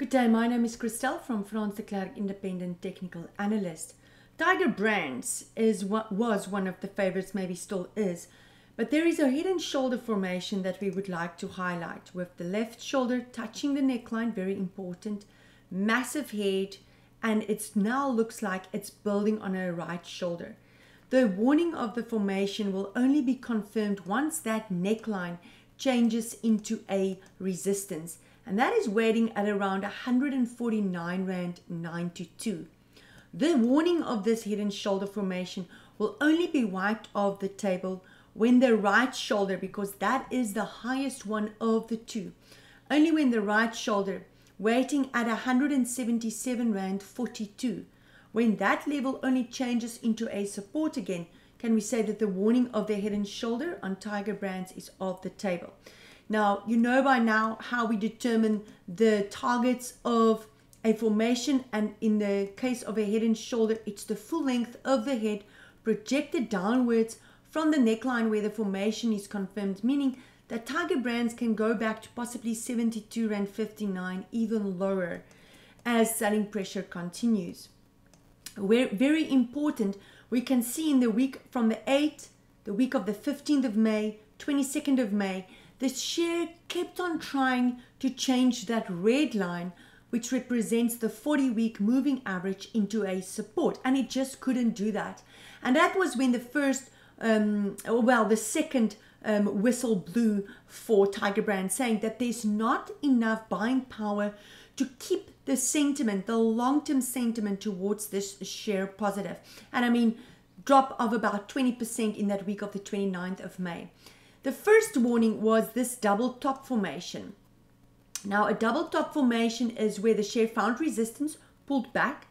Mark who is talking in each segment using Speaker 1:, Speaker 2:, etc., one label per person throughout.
Speaker 1: Good day, my name is Christelle from Frans the Klerk, Independent Technical Analyst. Tiger Brands was one of the favorites, maybe still is, but there is a head and shoulder formation that we would like to highlight, with the left shoulder touching the neckline, very important, massive head, and it now looks like it's building on a right shoulder. The warning of the formation will only be confirmed once that neckline changes into a resistance, and that is waiting at around 149 Rand 92. The warning of this head and shoulder formation will only be wiped off the table when the right shoulder, because that is the highest one of the two, only when the right shoulder waiting at 177 Rand 42, when that level only changes into a support again, can we say that the warning of the head and shoulder on Tiger Brands is off the table. Now, you know by now how we determine the targets of a formation, and in the case of a head and shoulder, it's the full length of the head projected downwards from the neckline where the formation is confirmed, meaning that Tiger Brands can go back to possibly 72 Rand 59, even lower, as selling pressure continues. Very important, we can see in the week from the 8th, the week of the 15th of May, 22nd of May, the share kept on trying to change that red line, which represents the 40-week moving average, into a support, and it just couldn't do that. And that was when the second whistle blew for Tiger Brand, saying that there's not enough buying power to keep the sentiment, the long-term sentiment towards this share positive. And I mean, drop of about 20% in that week of the 29th of May. The first warning was this double top formation. Now, a double top formation is where the share found resistance, pulled back,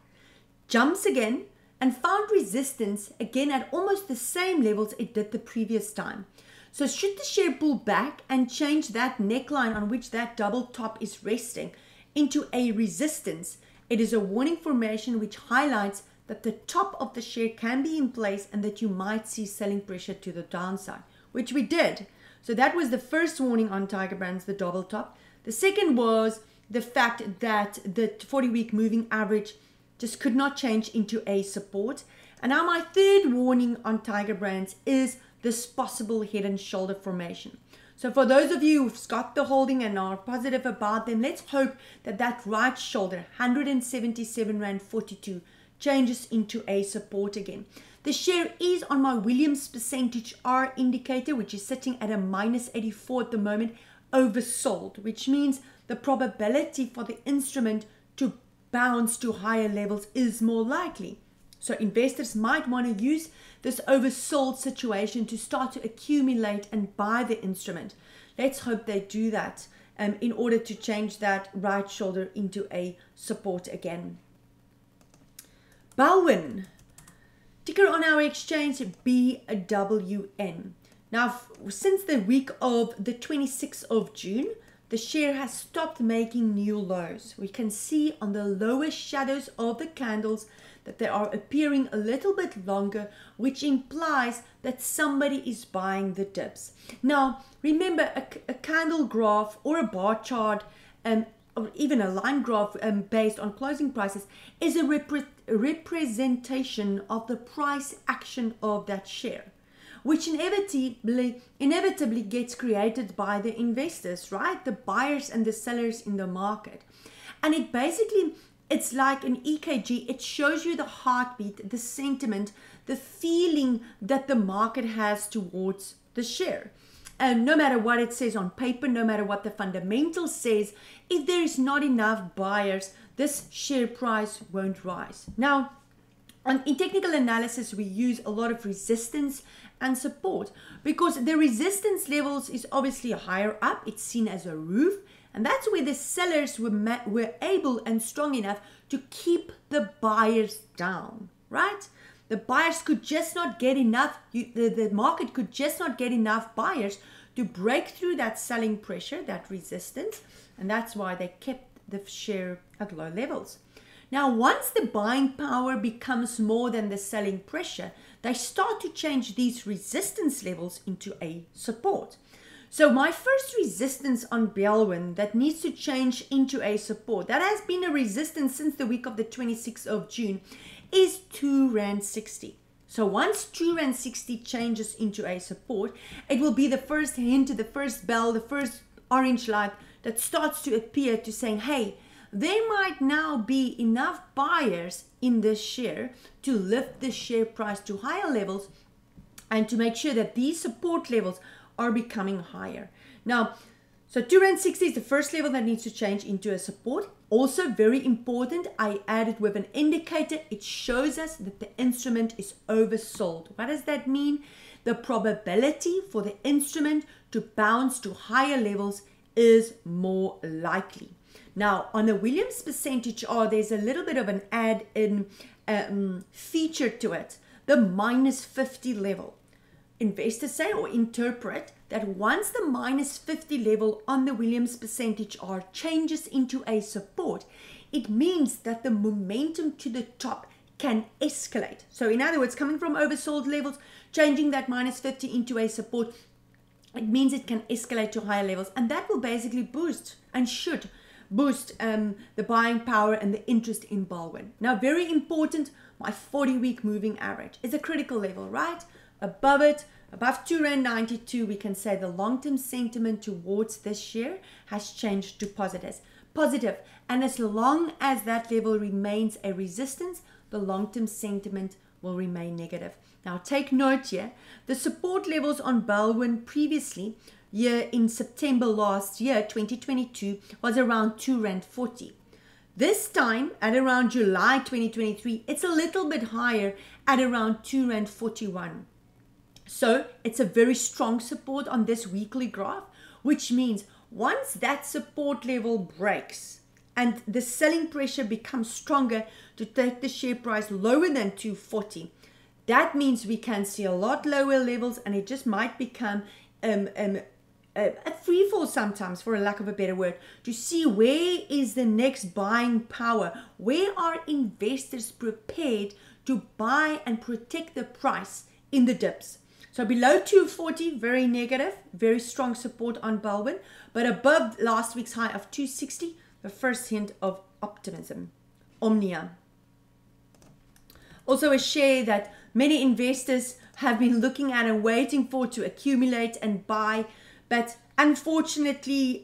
Speaker 1: jumps again, and found resistance again at almost the same levels it did the previous time. So should the share pull back and change that neckline on which that double top is resting into a resistance, it is a warning formation which highlights that the top of the share can be in place and that you might see selling pressure to the downside, which we did. So that was the first warning on Tiger Brands, the double top. The second was the fact that the 40-week moving average just could not change into a support. And now my third warning on Tiger Brands is this possible head and shoulder formation. So for those of you who've got the holding and are positive about them, let's hope that that right shoulder, 177 Rand 42, changes into a support again. The share is on my Williams percentage R indicator, which is sitting at a -84 at the moment, oversold, which means the probability for the instrument to bounce to higher levels is more likely. So investors might want to use this oversold situation to start to accumulate and buy the instrument. Let's hope they do that in order to change that right shoulder into a support again. Balwin, ticker on our exchange BWN. Now, since the week of the 26th of June, the share has stopped making new lows. We can see on the lower shadows of the candles that they are appearing a little bit longer, which implies that somebody is buying the dips. Now, remember, a candle graph or a bar chart, or even a line graph based on closing prices, is a representation of the price action of that share, which inevitably gets created by the investors, right? The buyers and the sellers in the market. And it basically, it's like an EKG. It shows you the heartbeat, the sentiment, the feeling that the market has towards the share. And no matter what it says on paper, no matter what the fundamentals says, if there is not enough buyers, this share price won't rise. Now, in technical analysis, we use a lot of resistance and support, because the resistance levels is obviously higher up. It's seen as a roof, and that's where the sellers were able and strong enough to keep the buyers down, right? The buyers could just not get enough, the market could just not get enough buyers to break through that selling pressure, that resistance, and that's why they kept the share at low levels. Now, once the buying power becomes more than the selling pressure, they start to change these resistance levels into a support. So my first resistance on Balwin that needs to change into a support, that has been a resistance since the week of the 26th of June, is R2.60. So once R2.60 changes into a support, it will be the first hint, the first bell, the first orange light that starts to appear to saying, hey, there might now be enough buyers in this share to lift the share price to higher levels and to make sure that these support levels are becoming higher. Now, so R2.60 is the first level that needs to change into a support. Also very important, I added with an indicator. It shows us that the instrument is oversold. What does that mean? The probability for the instrument to bounce to higher levels is more likely. Now, on the Williams percentage R, there's a little bit of an add-in feature to it, the -50 level. Investors say or interpret that once the -50 level on the Williams percentage R changes into a support, it means that the momentum to the top can escalate. So in other words, coming from oversold levels, changing that -50 into a support, it means it can escalate to higher levels, and that will basically boost and should boost the buying power and the interest in Balwin. Now, very important, my 40-week moving average is a critical level, right? Above it, above R2.92, we can say the long-term sentiment towards this share has changed to positive. And as long as that level remains a resistance, the long-term sentiment will remain negative. Now, take note here, the support levels on Balwin previously, here in September last year, 2022, was around R2.40. This time, at around July 2023, it's a little bit higher at around R2.41. So it's a very strong support on this weekly graph, which means once that support level breaks and the selling pressure becomes stronger to take the share price lower than R2.40, that means we can see a lot lower levels, and it just might become a free fall sometimes, for a lack of a better word, to see where is the next buying power, where are investors prepared to buy and protect the price in the dips. So below R2.40, very negative, very strong support on Balwin, but above last week's high of R2.60, the first hint of optimism. Omnia. Also a share that many investors have been looking at and waiting for to accumulate and buy, but unfortunately,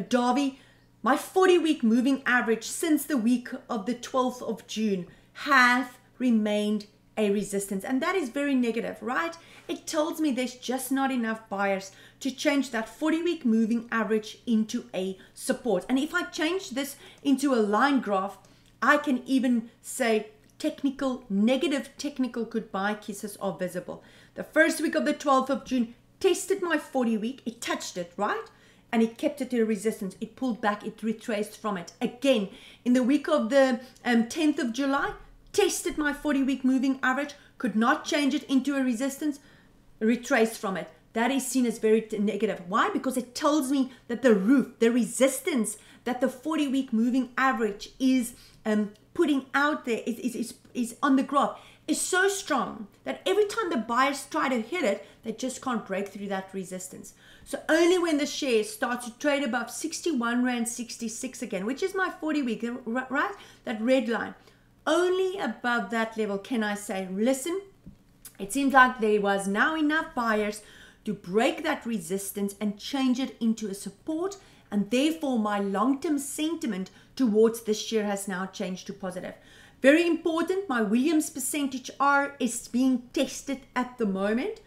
Speaker 1: Darby, my 40-week moving average since the week of the 12th of June have remained a resistance, and that is very negative, right? It tells me there's just not enough buyers to change that 40-week moving average into a support. And if I change this into a line graph, I can even say negative technical goodbye kisses are visible. The first week of the 12th of June tested my 40-week, it touched it, right? And it kept it to a resistance. It pulled back, it retraced from it. Again, in the week of the 10th of July, tested my 40-week moving average, could not change it into a resistance, retraced from it. That is seen as very negative. Why? Because it tells me that the resistance that the 40-week moving average is putting out there, is on the graph, is so strong that every time the buyers try to hit it, they just can't break through that resistance. So only when the share starts to trade above R61.66 again, which is my 40-week, right? That red line. Only above that level can I say, listen, it seems like there was now enough buyers to break that resistance and change it into a support, and therefore my long-term sentiment towards this share has now changed to positive. Very important, my Williams percentage R is being tested at the moment.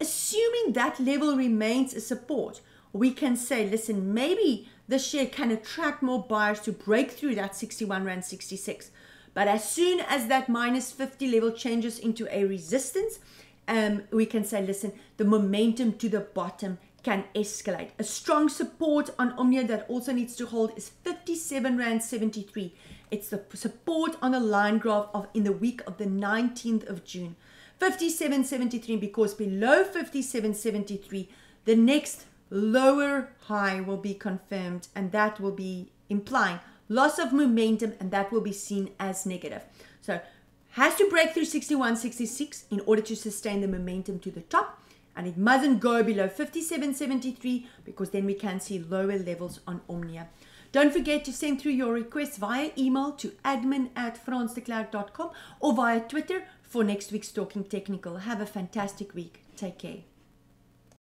Speaker 1: Assuming that level remains a support, we can say, listen, maybe the share can attract more buyers to break through that R61.66. But as soon as that -50 level changes into a resistance, we can say, listen, the momentum to the bottom can escalate. A strong support on Omnia that also needs to hold is R57.73. It's the support on the line graph in the week of the 19th of June. 57.73, because below 57.73, the next lower high will be confirmed, and that will be implying loss of momentum, and that will be seen as negative. So has to break through 61.66 in order to sustain the momentum to the top, and it mustn't go below 57.73 because then we can see lower levels on Omnia. Don't forget to send through your requests via email to admin@fransdeklerk.com or via Twitter for next week's Talking Technical. Have a fantastic week. Take care.